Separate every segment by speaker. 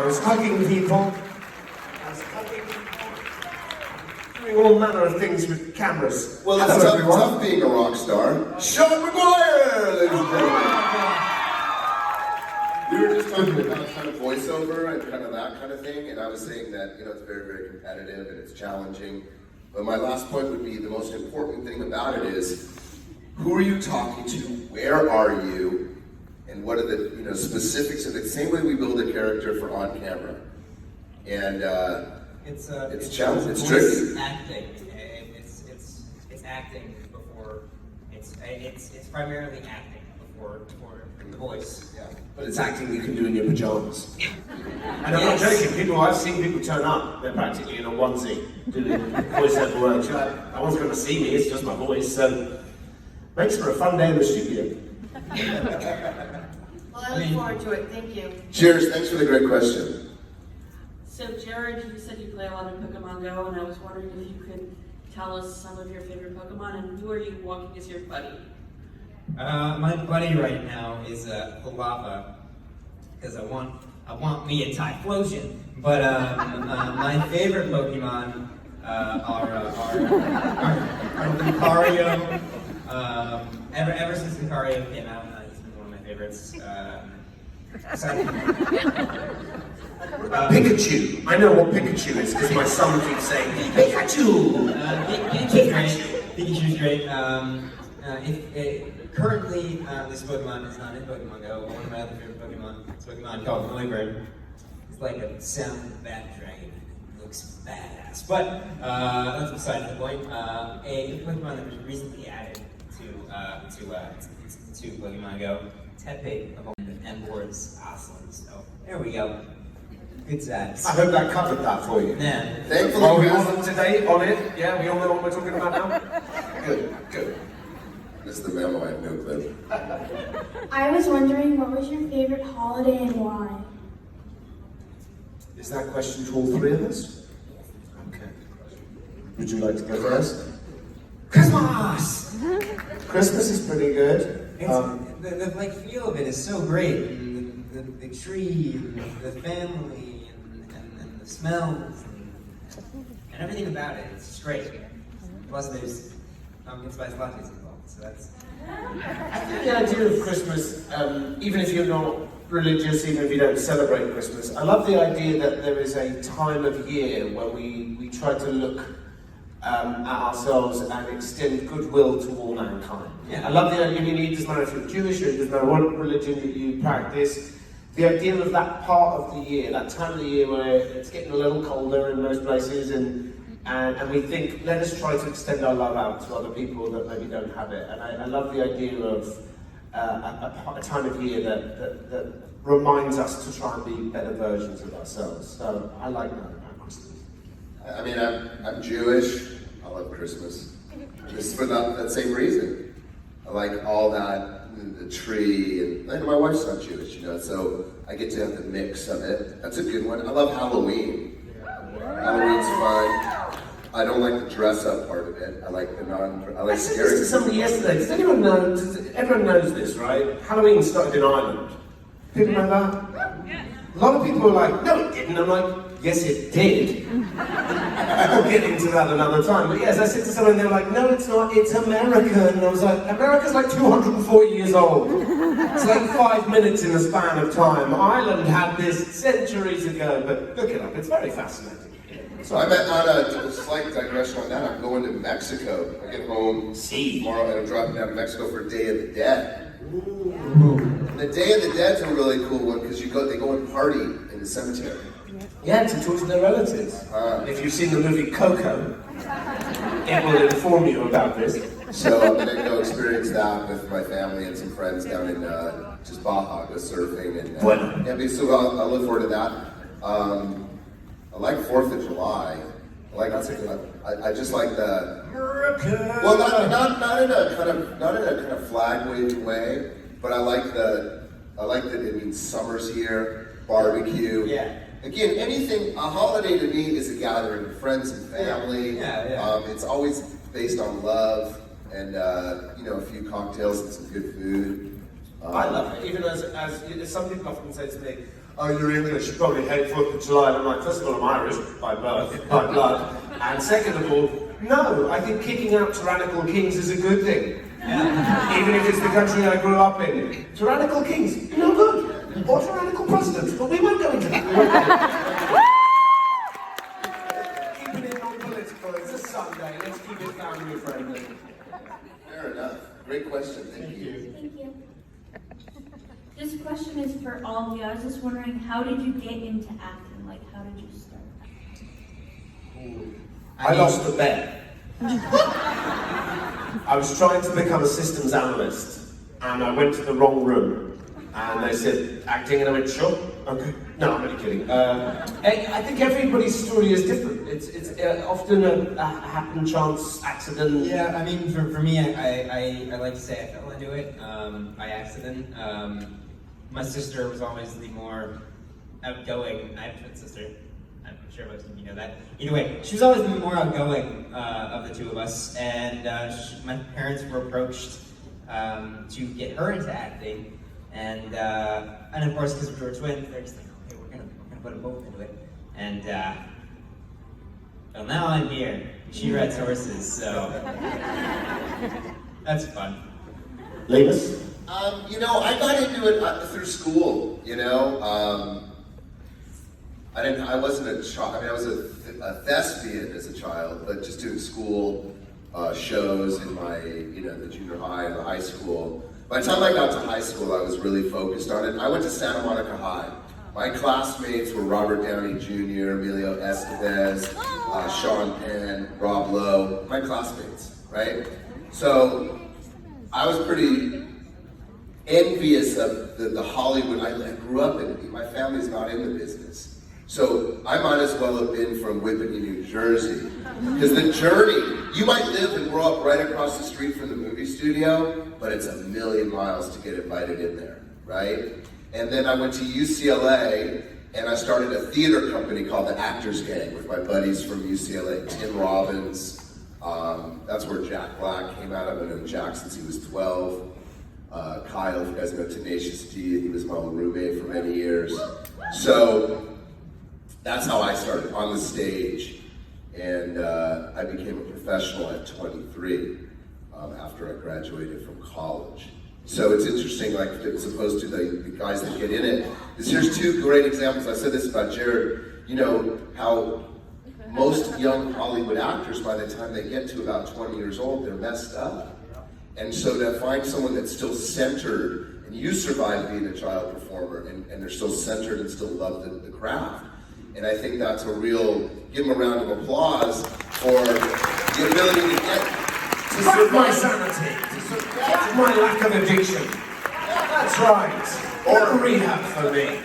Speaker 1: was hugging people. Doing all manner of things with cameras.
Speaker 2: Well, it's tough being a rock star. Sean Maguire, ladies and gentlemen. We were just talking about kind of voiceover and kind of that kind of thing, and I was saying that, you know, it's very, very competitive and it's challenging. But my last point would be the most important thing about it is, who are you talking to? Where are you? And what are the, you know, specifics of it? Same way we build a character for on camera. And it's challenging. It's tricky.
Speaker 3: Acting. It's acting before it's primarily acting before the voice.
Speaker 1: Yeah. But it's acting you can do in your pajamas. And I'm not joking. I've seen people turn up. They're practically in a onesie doing voiceover work. You're like, no one's going to see me. It's just my voice. So makes for a fun day in the studio.
Speaker 4: Well, I look forward to it. Thank you.
Speaker 2: Cheers. Thanks for the great question.
Speaker 5: So Jared, you said you play a lot of Pokemon Go, and I was wondering if you could tell us some of your favorite Pokemon, and who are you walking as your buddy?
Speaker 3: My buddy right now is Palava, because I want me a Typhlosion. But my favorite Pokemon are Lucario. Ever since Lucario came out, he's been one of my favorites.
Speaker 1: Pikachu. I know what Pikachu is because my son keeps saying Pikachu.
Speaker 3: Pikachu's great. Currently, this Pokemon is not in Pokemon Go. One of my other favorite Pokemon is a Pokemon called Maguire. It's like a sound Bat Dragon. It looks badass. But that's beside the point. A Pokemon that was recently added to Pokemon Go, Tepe of the M board's awesome. So there we go. Good stats.
Speaker 1: I hope that covered that for you.
Speaker 3: Yeah.
Speaker 2: Thankfully,
Speaker 1: Are we all up to date on it? Yeah, we all know what we're talking about now? Good.
Speaker 2: This is the memo, I have no clue.
Speaker 6: I was wondering, what was your favorite holiday and why?
Speaker 1: Is that question to all three of us? Okay. Would you like to go first?
Speaker 3: Christmas!
Speaker 1: Christmas is pretty good.
Speaker 3: The like feel of it is so great. And the tree, and the family, and the smells, and everything about it. It's just great. Plus, there's pumpkin spice lattes involved, so that's.
Speaker 1: I think the idea of Christmas, even if you're not religious, even if you don't celebrate Christmas, I love the idea that there is a time of year where we try to look at ourselves and extend goodwill to all mankind.
Speaker 3: Yeah.
Speaker 1: I love the idea, it doesn't matter if you're Jewish or it doesn't matter what religion that you practice, the idea of that part of the year, that time of the year where it's getting a little colder in most places and we think, let us try to extend our love out to other people that maybe don't have it. And I love the idea of a time of year that reminds us to try and be better versions of ourselves. So I like that about Christmas.
Speaker 2: I mean, I'm Jewish. I love Christmas. Just for that same reason. I like all that, the tree, and my wife's not Jewish, you know, so I get to have the mix of it. That's a good one. I love Halloween. Halloween's fun. I don't like the dress up part of it. I like the I like scary.
Speaker 1: I said this to somebody yesterday. Does anyone know? Everyone knows this, right? Halloween started in Ireland. People know that?
Speaker 5: Yeah.
Speaker 1: A lot of people are like, no, it didn't. I'm like, yes, it did. We'll get into that another time. But yes, I said to someone, they were like, no, it's not. It's American. And I was like, America's like 240 years old. It's like 5 minutes in the span of time. Ireland had this centuries ago, but look it up. It's very fascinating.
Speaker 2: So I'm on a slight digression on that. I'm going to Mexico. I get home tomorrow and I'm driving down to Mexico for Day of the Dead. And the Day of the Dead's a really cool one because they go and party in the cemetery.
Speaker 1: Yeah, to talk to their relatives. If you've seen the movie Coco, it will inform you about this.
Speaker 2: So I'm going to go experience that with my family and some friends down in just Baja, go surfing. And yeah, so I'll look forward to that. I like 4th of July. I just like the well, not in a kind of flag waving way, but I like that it means summer's here, barbecue.
Speaker 3: Yeah.
Speaker 2: Again, a holiday to me is a gathering of friends and family.
Speaker 3: Yeah.
Speaker 2: It's always based on love and a few cocktails and some good food.
Speaker 1: I love it. Even as some people often say to me, oh, you're English, you probably hate 4th of July. And I'm like, first of all, I'm Irish by birth, by blood. And second of all, no, I think kicking out tyrannical kings is a good thing. Even if it's the country I grew up in. Tyrannical kings, no good. Or tyrannical presidents, but we won't go into that. Keeping it non-political, it's a Sunday, let's keep it family friendly.
Speaker 2: Fair enough. Great question. Thank you.
Speaker 6: Thank you. This question is for all of you. I was just wondering, how did you get into acting? Like, how did you start?
Speaker 1: I lost a bet. I was trying to become a systems analyst, and I went to the wrong room, and they said, acting, and I went, sure, okay. No, I'm only kidding. I think everybody's story is different. It's often a happen, chance, accident.
Speaker 3: Yeah, I mean, for me, I like to say I fell into it by accident. My sister was always the more outgoing. I have a twin sister. I'm sure most of you know that. Either way, she was always the more outgoing of the two of us, and my parents were approached to get her into acting, and of course, because we were twins, they're just like, okay, we're gonna put them both into it, and well, now I'm here. She rides horses, so that's fun.
Speaker 1: Levis?
Speaker 2: I got into it through school, I wasn't a child. I mean, I was a thespian as a child, but just doing school shows in my, the junior high and the high school. By the time I got to high school, I was really focused on it. I went to Santa Monica High. My classmates were Robert Downey Jr., Emilio Estevez, Sean Penn, Rob Lowe, my classmates, right? So I was pretty envious of the Hollywood. I grew up in it. My family's not in the business. So I might as well have been from Whippany, New Jersey. Because the journey, you might live and grow up right across the street from the movie studio, but it's 1,000,000 miles to get invited in there, right? And then I went to UCLA, and I started a theater company called the Actors Gang with my buddies from UCLA, Tim Robbins. That's where Jack Black came out of. I've known Jack since he was 12. Kyle, if you guys know Tenacious D, he was my old roommate for many years. So that's how I started on the stage, and I became a professional at 23 after I graduated from college. So it's interesting, like as opposed to the guys that get in it. Here's two great examples. I said this about Jared. How most young Hollywood actors, by the time they get to about 20 years old, they're messed up. And so to find someone that's still centered, and you survived being a child performer, and they're still centered and still love the craft. And I think that's a real, give them a round of applause for the ability to get to
Speaker 1: Back my sanity, to get my lack of addiction. That's right. Or rehab for me.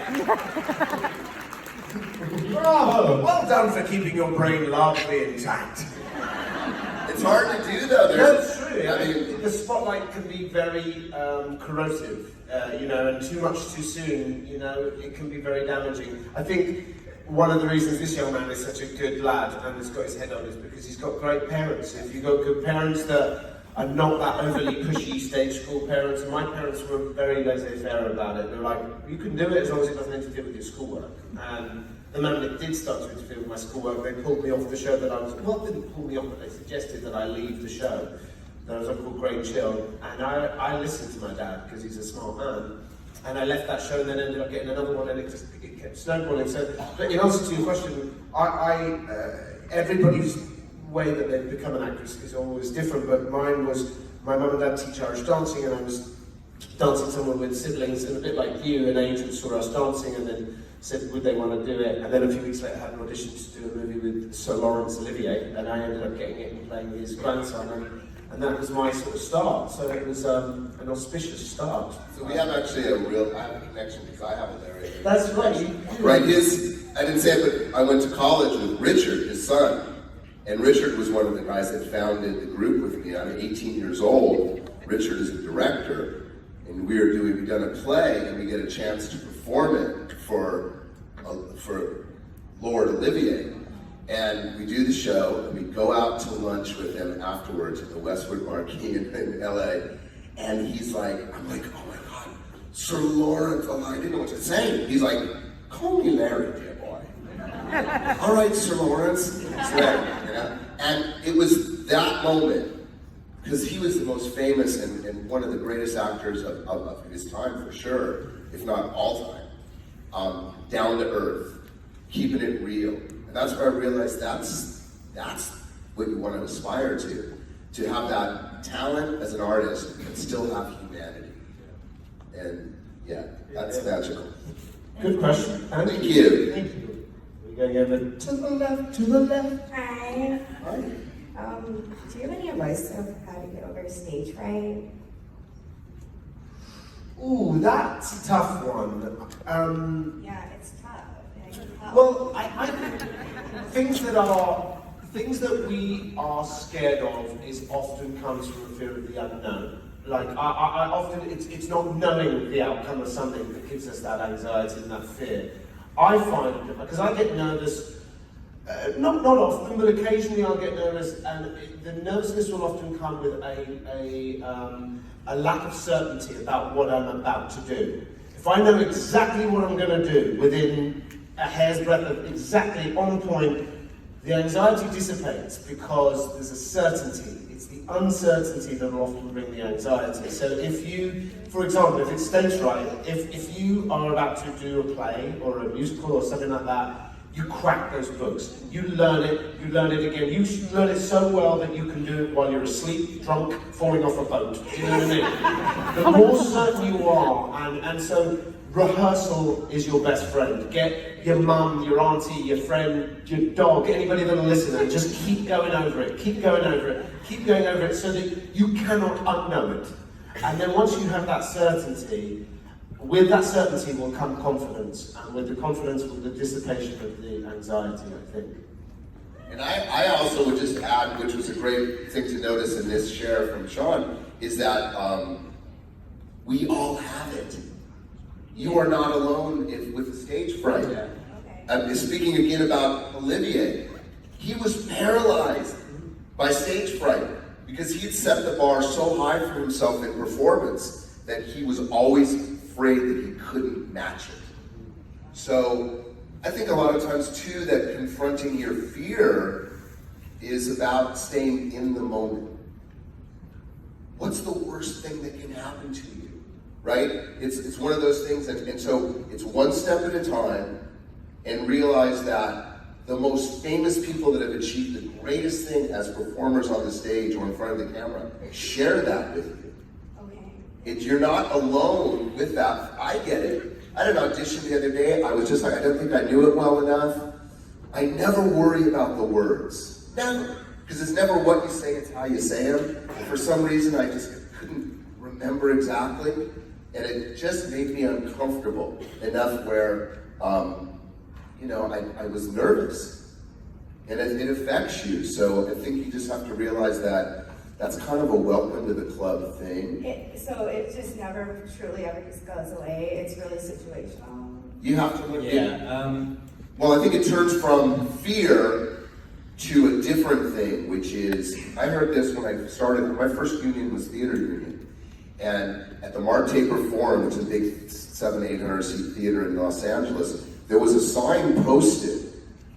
Speaker 1: Bravo! Well done for keeping your brain largely intact.
Speaker 2: It's hard to do though.
Speaker 1: That's true. I mean, the spotlight can be very corrosive, and too much too soon, it can be very damaging. I think one of the reasons this young man is such a good lad and has got his head on is because he's got great parents. If you've got good parents that are not that overly pushy stage school parents, and my parents were very laissez-faire about it. They were like, you can do it as long as it doesn't interfere with your schoolwork. And the moment it did start to interfere with my schoolwork, they pulled me off the show that I was, well, they didn't pull me off, but they suggested that I leave the show. There was a called Great Chill, and I listened to my dad because he's a smart man. And I left that show and then ended up getting another one, and it kept snowballing. So, but in answer to your question, everybody's way that they've become an actress is always different, but mine was, my mum and dad teach Irish dancing, and I was dancing somewhere with siblings, and a bit like you, an agent saw us dancing and then said, would they want to do it? And then a few weeks later I had an audition to do a movie with Sir Laurence Olivier, and I ended up getting it and playing his grandson, and that was my sort of start. So it was an auspicious start.
Speaker 2: So we have actually I have a connection because I have a narrator.
Speaker 1: That's right.
Speaker 2: Right, I didn't say it, but I went to college with Richard, his son. And Richard was one of the guys that founded the group with me. I'm 18 years old. Richard is a director. And we've done a play, and we get a chance to perform it for Lord Olivier. And we do the show, and we go out to lunch with him afterwards at the Westwood Marquee in LA. And he's like, I'm like, oh my God, Sir Lawrence, I didn't know what to say. He's like, call me Larry, dear boy. All right, Sir Lawrence. It's Larry, you know? And it was that moment, because he was the most famous and one of the greatest actors of his time, for sure, if not all time. Down to earth, keeping it real. And that's where I realized that's what you want to aspire to have that talent as an artist, but still have humanity. And yeah, that's magical.
Speaker 1: Good question.
Speaker 2: Thank you.
Speaker 1: Thank you. We're going over to the left, to the left.
Speaker 7: Hi.
Speaker 2: Hi.
Speaker 7: Do you have any advice of how to get over stage fright?
Speaker 1: Ooh, that's a tough one.
Speaker 7: Yeah, it's tough. I can tell.
Speaker 1: Well, I things that we are scared of is often comes from a fear of the unknown. Like I often it's not knowing the outcome of something that gives us that anxiety and that fear. I find because I get nervous, not often, but occasionally I'll get nervous, and the nervousness will often come with a lack of certainty about what I'm about to do. If I know exactly what I'm going to do within a hair's breadth of exactly on point, the anxiety dissipates because there's a certainty. It's the uncertainty that will often bring the anxiety. So if you, for example, if it's stage fright, if you are about to do a play or a musical or something like that, you crack those books. You learn it again. You learn it so well that you can do it while you're asleep, drunk, falling off a boat. Do you know what I mean? The more certain you are, and so rehearsal is your best friend. Get your mum, your auntie, your friend, your dog, anybody that'll listen, and just keep going over it, keep going over it, keep going over it so that you cannot unknow it. And then once you have that certainty, with that certainty will come confidence, and with the confidence will the dissipation of the anxiety, I think.
Speaker 2: And I also would just add, which was a great thing to notice in this share from Sean, is that we all have it. You are not alone with the stage fright.
Speaker 7: Okay.
Speaker 2: Speaking again about Olivier, he was paralyzed by stage fright because he'd set the bar so high for himself in performance that he was always afraid that he couldn't match it. So I think a lot of times too that confronting your fear is about staying in the moment. What's the worst thing that can happen to you, right? It's one of those things, and so it's one step at a time, and realize that the most famous people that have achieved the greatest thing as performers on the stage or in front of the camera, share that with you. You're not alone with that. I get it. I had an audition the other day. I was just like, I don't think I knew it well enough. I never worry about the words. Never. Because it's never what you say, it's how you say them. And for some reason, I just couldn't remember exactly. And it just made me uncomfortable enough where, I was nervous. And it affects you. So I think you just have to realize that that's kind of a welcome to the club thing.
Speaker 7: So it just never truly ever just goes away. It's really situational.
Speaker 2: You have to look
Speaker 3: Yeah.
Speaker 2: Well, I think it turns from fear to a different thing, which is, I heard this when I started, my first union was theater union. And at the Marte Forum, which is a big 700-800 seat theater in Los Angeles, there was a sign posted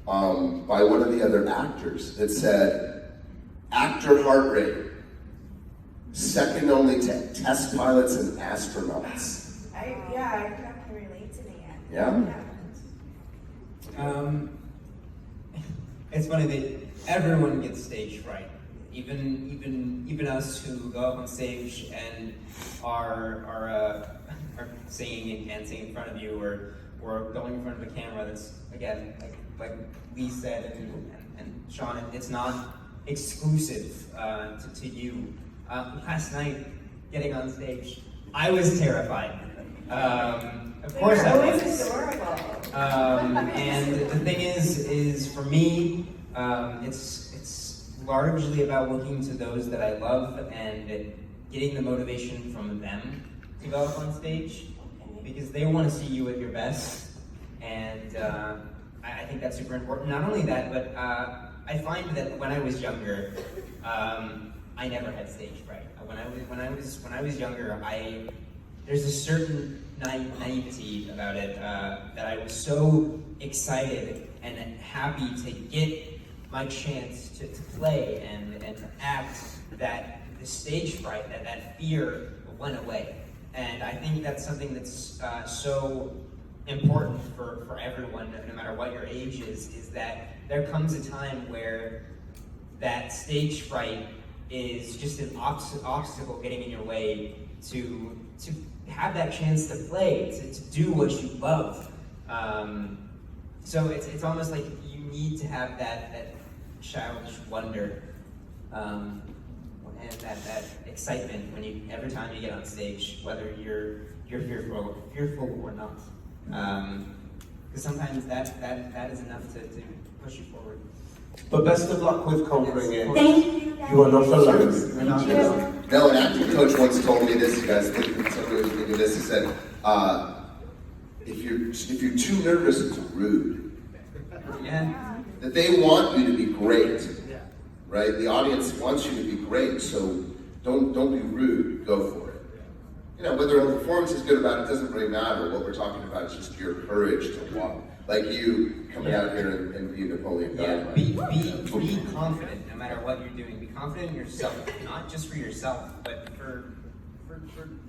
Speaker 2: by one of the other actors that said, actor heart rate, second only to test pilots and astronauts.
Speaker 7: I can relate to that.
Speaker 2: Yeah?
Speaker 3: It's funny that everyone gets stage fright. Even us who go up on stage and are singing and dancing in front of you, or going in front of a camera. That's again like Lee said and Sean. It's not exclusive to you. Last night, getting on stage, I was terrified. Of course I was.
Speaker 7: It's adorable.
Speaker 3: And the thing is for me, it's largely about looking to those that I love and getting the motivation from them to go up on stage, because they want to see you at your best, and I think that's super important. Not only that, but I find that when I was younger, I never had stage fright. When I was younger, there's a certain naivety about it that I was so excited and happy to get my chance to play and to act, that the stage fright, that fear went away. And I think that's something that's so important for everyone, no matter what your age is that there comes a time where that stage fright is just an obstacle getting in your way to have that chance to play, to do what you love. So it's almost like you need to have that childish wonder and that excitement every time you get on stage, whether you're fearful or not. Because sometimes that is enough to push you forward.
Speaker 1: But best of luck with conquering it.
Speaker 6: Thank you.
Speaker 1: You are not alone.
Speaker 6: Thank you.
Speaker 2: No, an acting coach once told me this, you guys, somebody was thinking this, he said, if you're too nervous, it's rude.
Speaker 3: Yeah.
Speaker 2: That they want you to be great, right? The audience wants you to be great, so don't be rude, go for it. You know, whether a performance is good or bad, it doesn't really matter. What we're talking about is just your courage to walk. Like you coming out here and be Napoleon Dynamite.
Speaker 3: Be confident no matter what you're doing. Be confident in yourself, not just for yourself, but for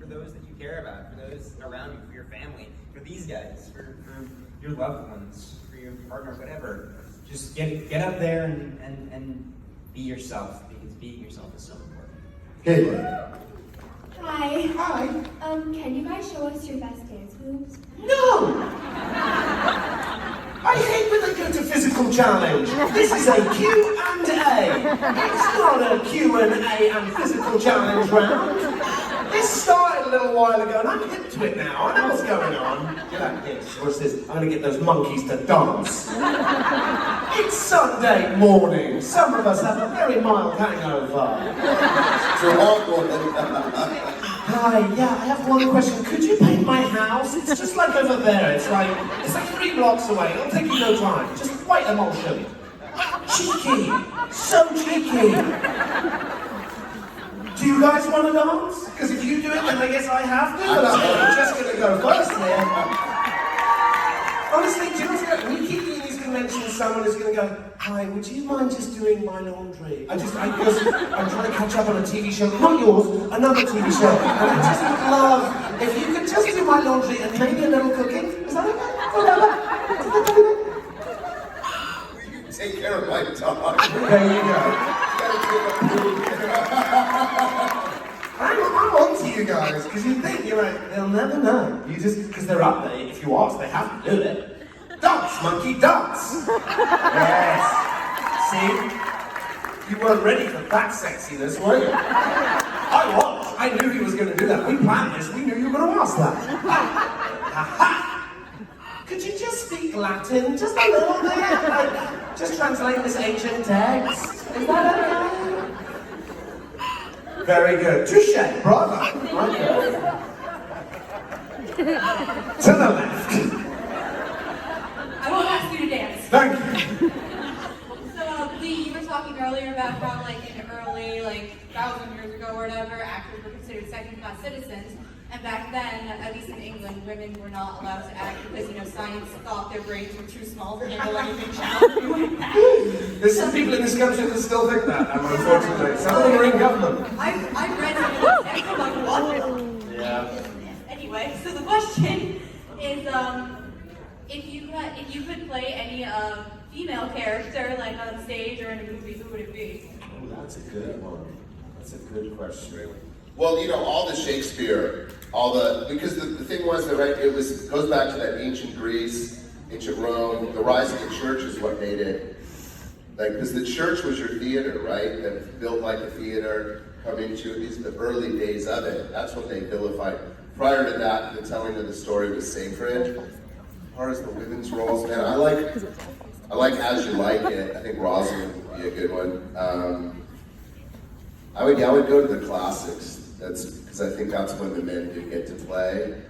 Speaker 3: those that you care about, for those around you, for your family, for these guys, for your loved ones, for your partner, whatever. Just get up there and be yourself, because being yourself is so important.
Speaker 1: Good.
Speaker 6: Hi.
Speaker 1: Hi.
Speaker 6: Can you guys show us your best dance moves?
Speaker 1: No! I hate when they go to physical challenge. This is a Q&A. It's not a Q&A and physical challenge round. This started a little while ago and I'm hip to it now. I know what's going on. Get out here. What's this? I'm going to get those monkeys to dance. It's Sunday morning. Some of us have a very mild hangover.
Speaker 2: It's a long one.
Speaker 1: Hi, yeah, I have one question. Could you paint my house? It's just like over there. It's like 3 blocks away. It'll take you no time. Just white emulsion. Cheeky. So cheeky. Do you guys want to dance? Because if you do it, then I guess I have to. But I'm just going to go first here. Honestly, do you know what? We keep doing these conventions, someone is going to go, hi, would you mind just doing my laundry? I'm trying to catch up on a TV show, not yours, another TV show. And I just would love, if you could just do my laundry and maybe a little cooking. Is that okay?
Speaker 2: Take care of my dog.
Speaker 1: There you go. I'm on to you guys, because you think, you're like, they'll never know. You just, because they're up there, if you ask, they have to do it. Dance, monkey, dance! Yes. See? You weren't ready for that sexiness, were you? I was. I knew he was going to do that. We planned this. We knew you were going to ask that. Ha! Could you just speak Latin? Just a little bit? Like, just translate this ancient text? Is that okay? Very good. Touche, bravo. Right there. To the left.
Speaker 8: I won't ask you to dance.
Speaker 1: Thank you.
Speaker 8: So, Lee, you were talking earlier about how, like, in the early, 1,000 years ago or whatever, actors were considered second-class citizens. And back then, at least in England, women were not allowed to act because, science thought their brains were too small to handle anything challenging like that.
Speaker 1: There's some people in this country that still think that, unfortunately. Some of them are in government.
Speaker 8: I've read some of this, I'm like, what?
Speaker 1: Yeah.
Speaker 8: Anyway, so the question is, if you could play any female character, like on stage or in a movie, who would it be?
Speaker 1: Oh, that's a good one. That's a good question.
Speaker 2: Well, all the Shakespeare, because the thing was that, right, goes back to that ancient Greece, ancient Rome. The rise of the church is what made it, because the church was your theater, right? That built like a theater, coming to these the early days of it. That's what they vilified. Prior to that, the telling of the story was sacred. As far as the women's roles, man, I like As You Like It. I think Rosalind would be a good one. I would go to the classics. That's because I think that's when the men do get to play.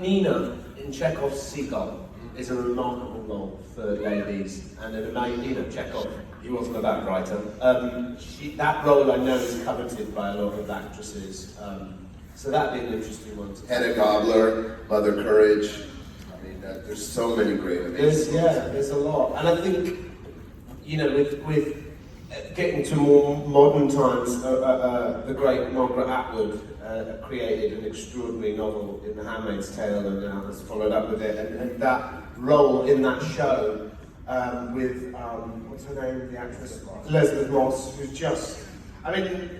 Speaker 1: Nina in Chekhov's Seagull is a remarkable role for ladies, and an amazing, Chekhov, he wasn't a bad writer. That role I know is coveted by a lot of actresses. So that'd be an interesting one.
Speaker 2: Hedda Gabler, Mother Courage. I mean, there's so many great amazing.
Speaker 1: There's a lot, and I think with getting to more modern times, the great Margaret Atwood created an extraordinary novel in The Handmaid's Tale, and now has followed up with it, and that role in that show with what's her name, the actress Elizabeth Moss, who's just, I mean,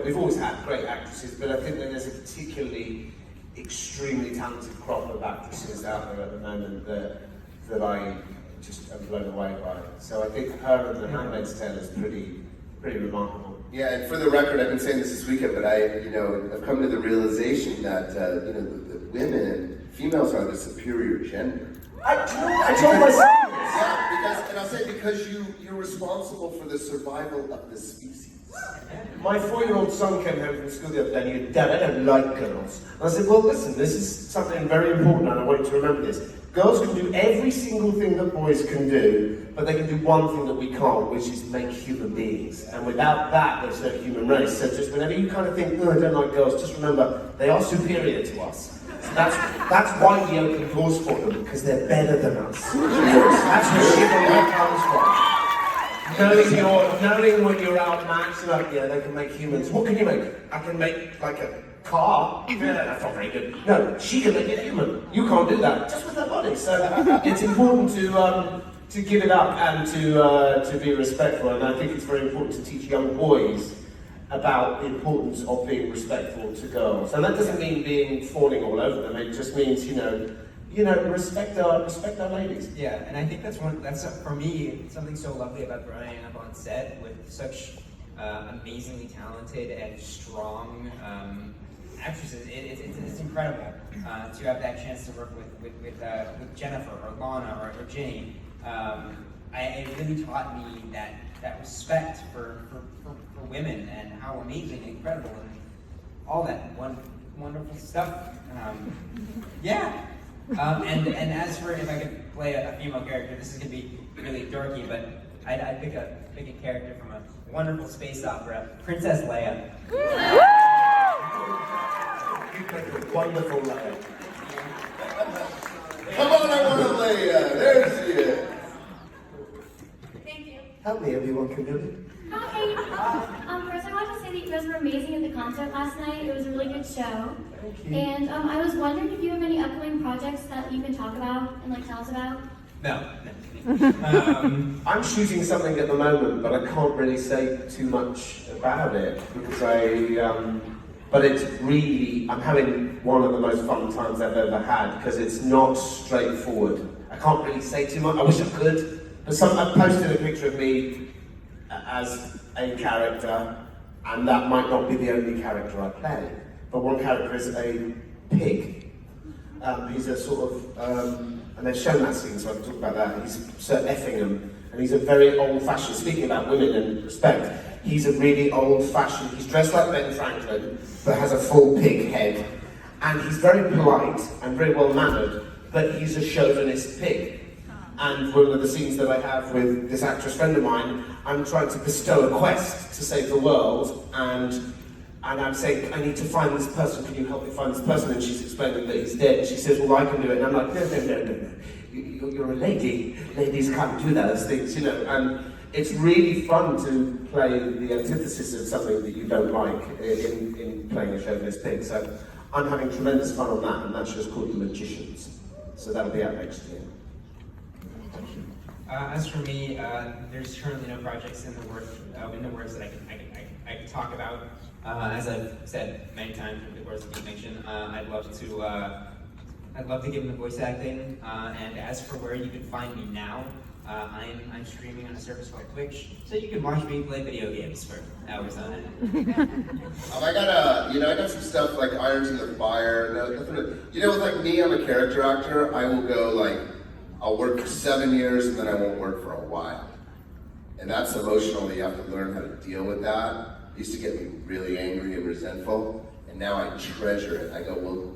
Speaker 1: we've always had great actresses, but I think that there's a particularly extremely talented crop of actresses out there at the moment that I just am blown away by. So I think her and The Handmaid's Tale is pretty remarkable.
Speaker 2: Yeah, and for the record, I've been saying this weekend, but I've come to the realization that the women, females are the superior gender.
Speaker 1: I told myself this.
Speaker 2: Yeah, and I'll say because you're responsible for the survival of the species.
Speaker 1: My 4-year-old son came home from school the other day and he said, Dad, I don't like girls. And I said, well, listen, this is something very important and I want you to remember this. Girls can do every single thing that boys can do, but they can do one thing that we can't, which is make human beings. And without that, there's no human race. So just whenever you kind of think, no, I don't like girls, just remember, they are superior to us. So that's why we open doors for them, because they're better than us. That's where chivalry comes from. Knowing when you're outmatched, like, yeah, they can make humans. What can you make? I can make, like, a car. Yeah, that's not very good. No, she can make a human. You can't do that, just with her body. So it's important to give it up and to be respectful. And I think it's very important to teach young boys about the importance of being respectful to girls. And that doesn't mean fawning all over them. It just means, respect our ladies.
Speaker 3: Yeah, and I think that's for me something so lovely about growing up on set with such amazingly talented and strong actresses. It's incredible to have that chance to work with Jennifer or Lana or Jane. It really taught me that respect for women and how amazing and incredible and all that wonderful stuff. And as for if I could play a female character, this is gonna be really dorky, but I'd pick a character from a wonderful space opera, Princess Leia.
Speaker 1: You picked a wonderful Leia.
Speaker 2: Come on, I want to Leia. There she is.
Speaker 8: Thank you.
Speaker 1: Help me, everyone can do it.
Speaker 6: Hi. First I wanted to say that you guys were amazing at the concert last night. It was a really good show.
Speaker 1: Thank you.
Speaker 6: And I was wondering if you have any upcoming projects that you can talk about and tell us about?
Speaker 3: No.
Speaker 1: I'm shooting something at the moment, but I can't really say too much about it because but it's really, I'm having one of the most fun times I've ever had because it's not straightforward. I can't really say too much. I wish I could, but I posted a picture of me as a character, and that might not be the only character I play. But one character is a pig. He's a sort of, and they've shown that scene, so I can talk about that. He's Sir Effingham, and he's a very old-fashioned, speaking about women and respect, he's a really old-fashioned, he's dressed like Ben Franklin, but has a full pig head. And he's very polite and very well-mannered, but he's a chauvinist pig. And one of the scenes that I have with this actress friend of mine, I'm trying to bestow a quest to save the world, and I'm saying, I need to find this person, can you help me find this person? And she's explaining that he's dead, and she says, well, I can do it. And I'm like, no. You're a lady. Ladies can't do those things, And it's really fun to play the antithesis of something that you don't like in playing a chauvinist pig. So I'm having tremendous fun on that, and that's just called The Magicians. So that'll be out next year.
Speaker 3: As for me, there's currently no projects in the works that I can talk about. As I've said many times over the course of the convention, I'd love to get into voice acting. And as for where you can find me now, I'm streaming on a service called Twitch, so you can watch me play video games for hours on end.
Speaker 2: I got some stuff like irons in the fire. With me, I'm a character actor. I will go I'll work for 7 years and then I won't work for a while. And that's emotional. You have to learn how to deal with that. It used to get me really angry and resentful, and now I treasure it. I go,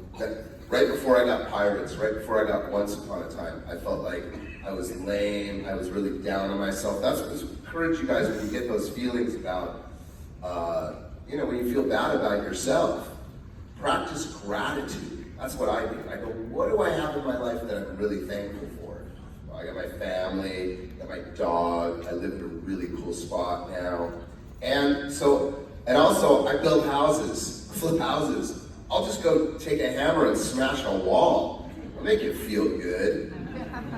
Speaker 2: right before I got Pirates, right before I got Once Upon a Time, I felt like I was lame, I was really down on myself. That's what I encourage you guys when you get those feelings about, when you feel bad about yourself. practice gratitude. That's what I do. I go, what do I have in my life that I'm really thankful for? Well, I got my family, I got my dog, I live in a really cool spot now. And also I build houses, flip houses. I'll just go take a hammer and smash a wall. It'll make you feel good.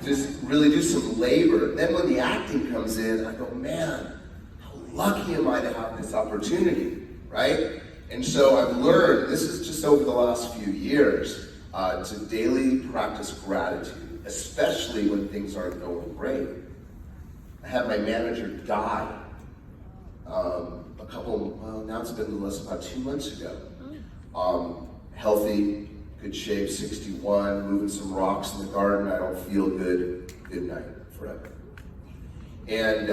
Speaker 2: Just really do some labor. Then when the acting comes in, I go, man, how lucky am I to have this opportunity, right? And so I've learned, this is just over the last few years, to daily practice gratitude, especially when things aren't going great. I had my manager die now it's been about 2 months ago. Healthy, good shape, 61, moving some rocks in the garden, I don't feel good, good night, forever. And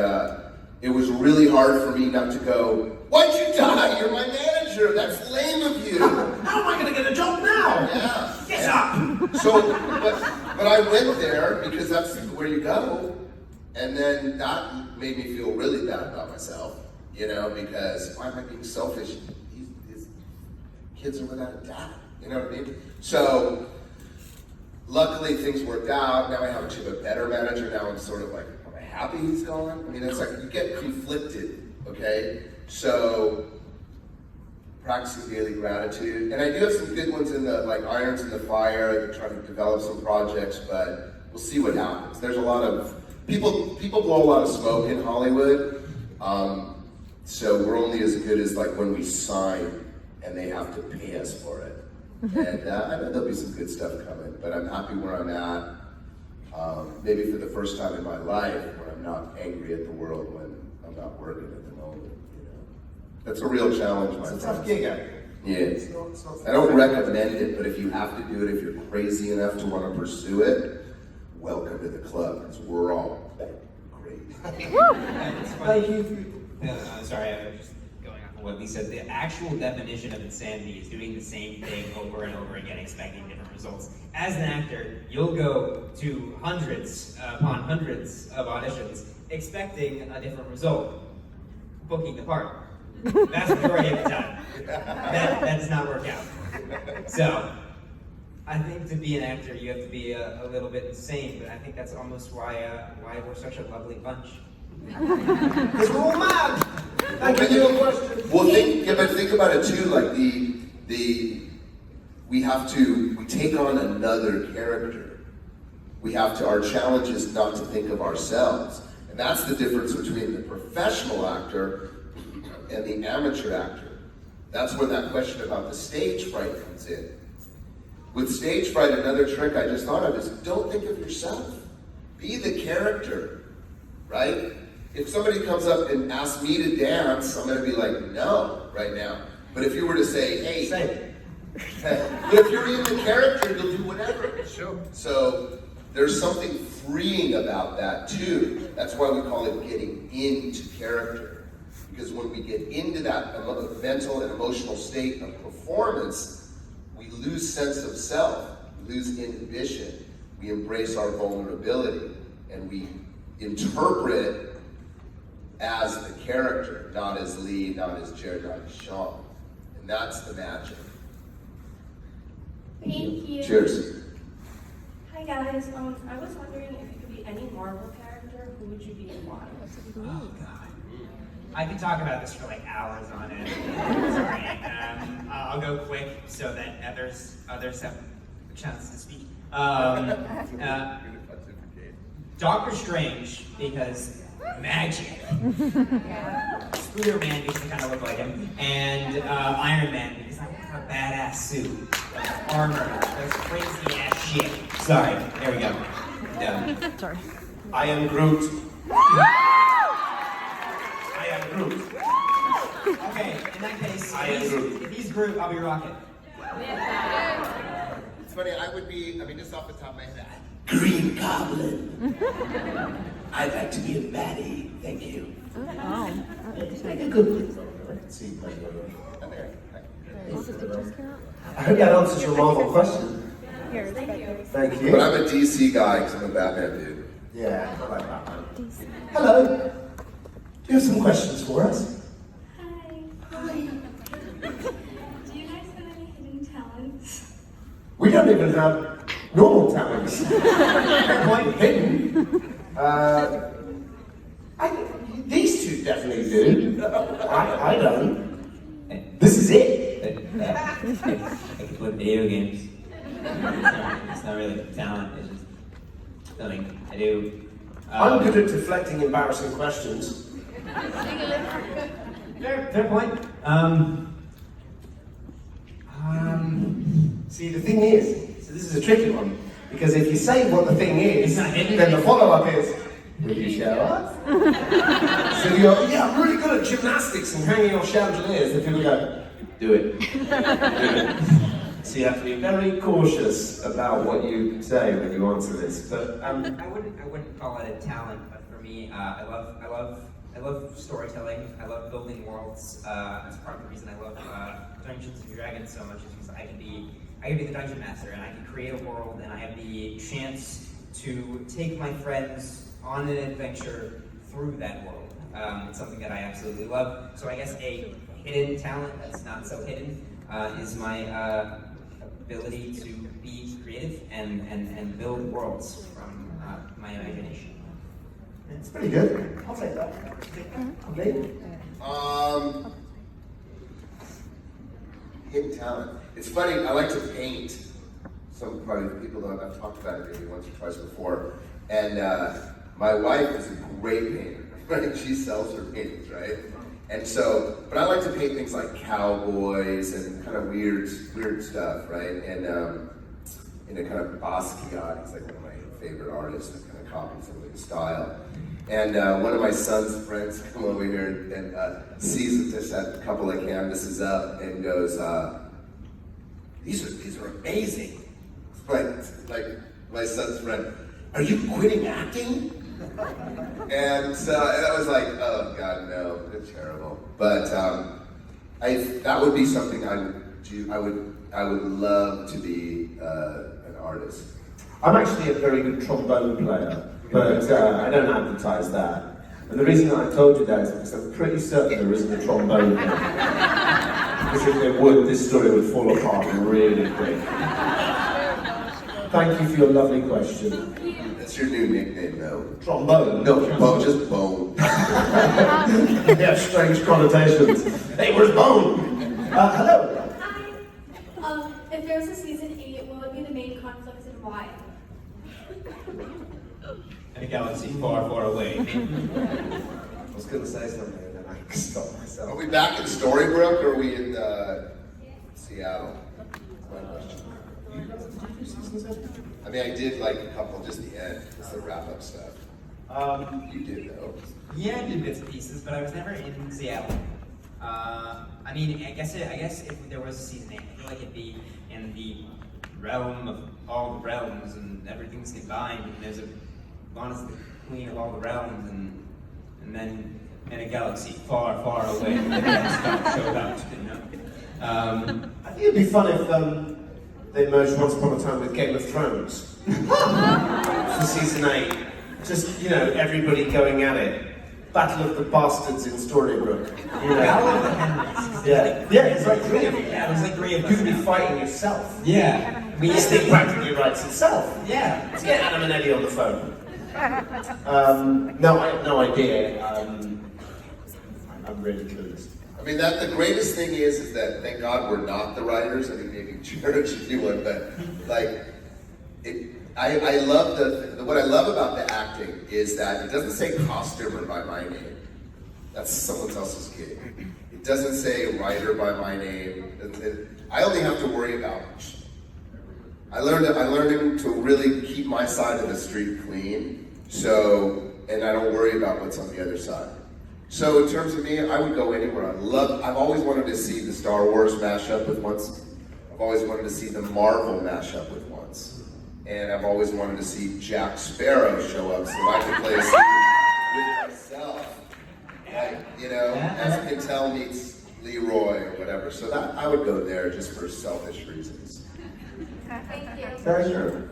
Speaker 2: it was really hard for me not to go, why'd you die? You're my manager, that's lame of you.
Speaker 1: How am I going to get a job now?
Speaker 2: Yeah.
Speaker 1: Get up!
Speaker 2: So, but I went there because that's where you go. And then that made me feel really bad about myself, because why am I being selfish? These kids are without a dad, you know what I mean? So, luckily things worked out. Now I have a better manager. Now I'm sort of like, am I happy he's gone? I mean, it's like you get conflicted, okay? So, practicing daily gratitude. And I do have some good ones in the, like irons in the fire, trying to develop some projects, but we'll see what happens. There's a lot of, people blow a lot of smoke in Hollywood. So we're only as good as like when we sign and they have to pay us for it. And I know there'll be some good stuff coming, but I'm happy where I'm at. Maybe for the first time in my life where I'm not angry at the world when I'm not working at the moment. That's a real challenge, my friend.
Speaker 1: It's a tough gig, actually.
Speaker 2: Yeah.
Speaker 1: It's not
Speaker 2: I don't recommend it, but if you have to do it, if you're crazy enough to want to pursue it, welcome to the club, because we're all great.
Speaker 3: It's funny.
Speaker 1: Thank you.
Speaker 3: Sorry, I was just going off of what Lee said. The actual definition of insanity is doing the same thing over and over again, expecting different results. As an actor, you'll go to hundreds upon hundreds of auditions, expecting a different result, booking the part. That's the majority of the time. That does not work out. So, I think to be an actor, you have to be a little bit insane, but I think that's almost why we're such a lovely bunch.
Speaker 1: Because we're all mad! Thank you for your question.
Speaker 2: Well, think about it too, like we take on another character. Our challenge is not to think of ourselves. And that's the difference between the professional actor and the amateur actor. That's where that question about the stage fright comes in. With stage fright, another trick I just thought of is don't think of yourself. Be the character, right? If somebody comes up and asks me to dance, I'm gonna be like, no, right now. But if you were to say, hey, but if you're in the character, you'll do whatever. Sure. So there's something freeing about that too. That's why we call it getting into character. Because when we get into that mental and emotional state of performance, we lose sense of self, we lose inhibition, we embrace our vulnerability, and we interpret as the character, not as Lee, not as Jared, not as Sean. And that's the magic.
Speaker 6: Thank you.
Speaker 2: Cheers.
Speaker 4: Hi guys, I was wondering if you could be any Marvel character, who would you be and why?
Speaker 3: Oh, God. I could talk about this for like hours on end. Sorry. I'll go quick so that others have a chance to speak. Doctor Strange, because magic. Spider-Man makes me kind of look like him. And Iron Man, because I have a badass suit. Armor. That's crazy ass shit. Sorry. There we go. Done.
Speaker 9: Sorry.
Speaker 1: I am Groot. I am Groot.
Speaker 3: Okay, in that case,
Speaker 1: I am Groot.
Speaker 3: if he's Groot, I'll be Rocket.
Speaker 2: It's funny, I would be, just off the top of my head,
Speaker 1: Green Goblin. I'd like to be a baddie. Thank you.
Speaker 9: Oh.
Speaker 1: Make a good see. I hope that answers your Marvel question.
Speaker 9: Here,
Speaker 1: Thank you.
Speaker 2: but I'm a DC guy because I'm a Batman dude.
Speaker 1: Yeah, I like that one. Hello. Do you have some questions for us?
Speaker 6: Hi. Do you guys have any hidden talents
Speaker 1: don't even have normal talents. Quite hidden. These two definitely do. I don't. This is it.
Speaker 3: I can play video games. It's not really talent, it's just something I do.
Speaker 1: I'm good at deflecting embarrassing questions.
Speaker 3: Fair point.
Speaker 1: See, the thing is, so this is a tricky one, because if you say what the thing is,
Speaker 3: It's not hidden.
Speaker 1: then the follow-up is, will you show us? So you go, yeah, I'm really good at gymnastics and hanging off chandeliers, and people go, do it. Do it. So you have to be very cautious about what you say when you answer this. But
Speaker 3: I wouldn't call it a talent, but for me, I love storytelling. I love building worlds. That's part of the reason I love Dungeons and Dragons so much, is because I can be the dungeon master, and I can create a world, and I have the chance to take my friends on an adventure through that world. It's something that I absolutely love. So I guess a hidden talent that's not so hidden is my ability to be creative and build worlds from my imagination.
Speaker 1: it's pretty good. I'll take that. Okay.
Speaker 2: Hidden talent. It's funny, I like to paint. Some probably people don't, I've talked about it maybe once or twice before. And my wife is a great painter, right? She sells her paintings, right? And so, but I like to paint things like cowboys and kind of weird stuff, right? And in a kind of Basquiat, he's like one of my favorite artists that kind of copies some of his style. And one of my son's friends come over here and sees this a couple of canvases up and goes, these are amazing. Like my son's friend, are you quitting acting? And I was like, oh God, no, it's terrible. But that would be something I would do. I would love to be an artist.
Speaker 1: I'm actually a very good trombone player, but I don't advertise that. And the reason I told you that is because I'm pretty certain there isn't a trombone player. Because if there would, this story would fall apart really quick. Thank you for your lovely question.
Speaker 2: That's your new nickname, though.
Speaker 1: Trombone?
Speaker 2: No, bone, just bone.
Speaker 1: Yeah, strange connotations. Hey, where's Bone? Hello.
Speaker 6: Hi. If there was a season 8, what would be the main conflicts and why?
Speaker 3: In a galaxy far, far away.
Speaker 1: I was going to say something and then I stopped myself.
Speaker 2: Are we back in Storybrooke or are we in Seattle? That's my question. I mean, I did like a couple just the end, just the wrap-up stuff. You did though.
Speaker 3: Yeah, I did bits and pieces, but I was never in Seattle. I mean, I guess if there was a season 8, I feel like it'd be in the realm of all the realms, and everything's combined, and there's Lana's the queen of all the realms, and then in a galaxy far, far away, the stuff showed up, you know.
Speaker 1: I think it'd be fun if they merged Once Upon a Time with Game of Thrones for season 8. Just, everybody going at it. Battle of the Bastards in Storybrooke. Yeah, it's like 3 of you.
Speaker 3: Yeah, there's like 3 of us.
Speaker 1: You could be fighting yourself.
Speaker 3: Yeah.
Speaker 1: This thing practically writes itself.
Speaker 3: Yeah.
Speaker 1: Let's get Adam and Eddie on the phone. No, I have no idea. I'm really pleased.
Speaker 2: I mean, the greatest thing is that thank God we're not the writers. I mean, maybe Jared should do one, but like, I love what I love about the acting is that it doesn't say costumer by my name. That's someone else's kid. It doesn't say writer by my name. I only have to worry about. I learned to really keep my side of the street clean. So, and I don't worry about what's on the other side. So in terms of me, I would go anywhere. I've always wanted to see the Star Wars mashup with Once. I've always wanted to see the Marvel mashup with Once. And I've always wanted to see Jack Sparrow show up so I could play a scene with myself. Like, as Pintel meets Leroy or whatever. So that I would go there just for selfish reasons.
Speaker 6: Thank you.
Speaker 1: Very sure.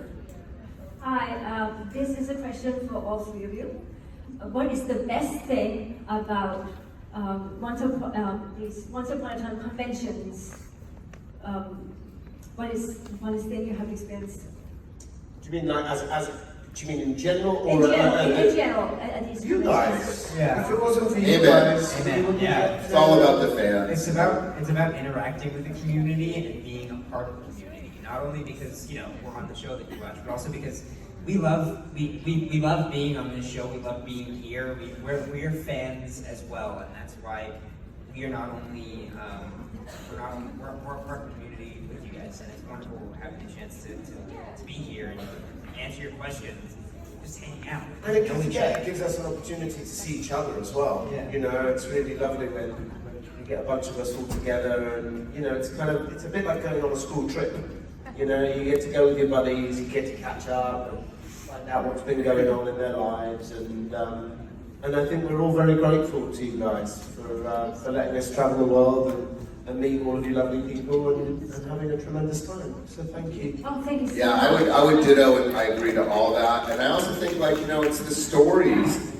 Speaker 9: Hi, this is a question for all 3 of you. What is the best thing about these Once Upon a Time conventions funnest thing you have experienced?
Speaker 1: Do you mean like do you mean in general or
Speaker 9: In general, at these
Speaker 1: you guys?
Speaker 9: conventions.
Speaker 10: Yeah.
Speaker 1: If it wasn't for you
Speaker 2: Amen.
Speaker 1: guys,
Speaker 10: Amen.
Speaker 1: we wouldn't
Speaker 10: Yeah.
Speaker 1: get
Speaker 2: It's all about the fans.
Speaker 10: It's about interacting with the community and being a part of the community. Not only because we're on the show that you watch, but also because we love being on this show. We love being here. We're fans as well, and that's why we are not only we're part of the community with you guys, and it's wonderful having the chance to be here and answer your questions, just hang out.
Speaker 1: And it
Speaker 10: know each other.
Speaker 1: gives us an opportunity to see each other as well.
Speaker 10: Yeah.
Speaker 1: You know, it's really lovely when we get a bunch of us all together, and it's a bit like going on a school trip. You know, you get to go with your buddies, you get to catch up and find out what's been going on in their lives, and I think we're all very grateful to you guys for letting us travel the world and meet all of you lovely people and having a tremendous time. So thank you.
Speaker 9: Oh, thank you so
Speaker 2: Yeah,
Speaker 9: much.
Speaker 2: I would ditto, and I agree to all that. And I also think, it's the stories.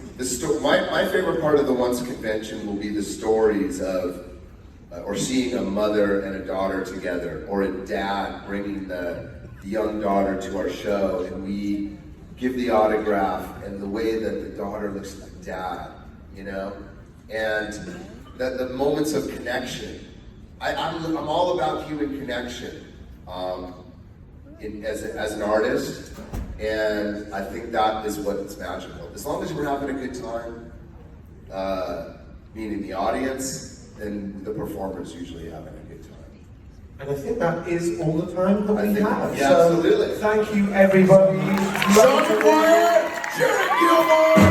Speaker 2: My favorite part of the Once convention will be the stories of, or seeing a mother and a daughter together, or a dad bringing the young daughter to our show, and we give the autograph, and the way that the daughter looks at the dad, and the moments of connection. I'm all about human connection as an artist, and I think that is what's magical. As long as we're having a good time, meaning the audience, then the performers usually having a good time.
Speaker 1: And I think that is all the time that we have.
Speaker 2: Yeah,
Speaker 1: So
Speaker 2: absolutely.
Speaker 1: thank you, everybody.
Speaker 2: Sean Maguire, Jared Gilmore.